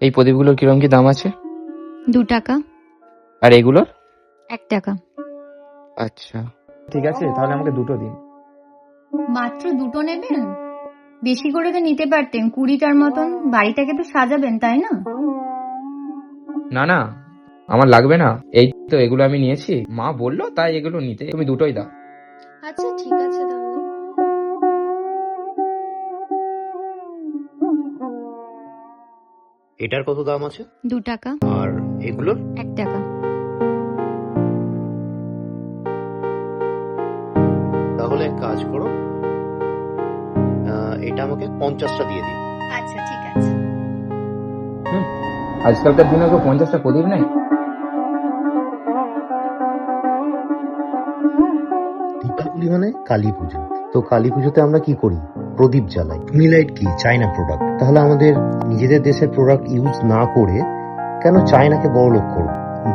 এই প্রদীপগুলোর কিরকম কি দাম আছে? 2 টাকা। আর এগুলোর? 1 টাকা। আচ্ছা ঠিক আছে, তাহলে আমাকে দুটো দিন। মাত্র 2টো নেবেন? বেশি করে তো নিতে পারতেন, 20টার মতন। বাড়িটাকে তো সাজাবেন, তাই না? না না, আমার লাগবে না। এই তো এগুলো আমি নিয়েছি, মা বললো তাই এগুলো নিতে, তুমি দুটোই দাও। আচ্ছা ঠিক আছে তাহলে। এটার কত দাম আছে? 2 টাকা। আর এগুলোর? 1 টাকা। তাহলে এক কাজ করো, এটা আমাকে 50টা দিয়ে দিন। আচ্ছা ঠিক আছে। আজকালকার দিনে কেউ 50টা প্রদীপ নেই। দীপাবলি মানে কালী পুজো। তো কালী পুজোতে আমরা কি করি? প্রদীপ জ্বালাই। টুনিলাইট কি চায়না প্রোডাক্ট? তাহলে আমাদের নিজেদের দেশের প্রোডাক্ট ইউজ না করে কেন চায়নাকে বড়লোক করব?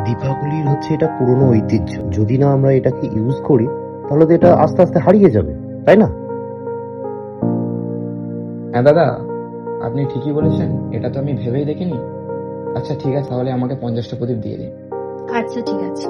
দীপাবলির হচ্ছে এটা পুরনো ঐতিহ্য। যদি না আমরা এটাকে ইউজ করি তাহলে তো এটা আস্তে আস্তে হারিয়ে যাবে, তাই না? হ্যাঁ দাদা, আপনি ঠিকই বলেছেন, এটা তো আমি ভেবেই দেখিনি। আচ্ছা ঠিক আছে, তাহলে আমাকে 50টা প্রদীপ দিয়ে দিন। আচ্ছা ঠিক আছে।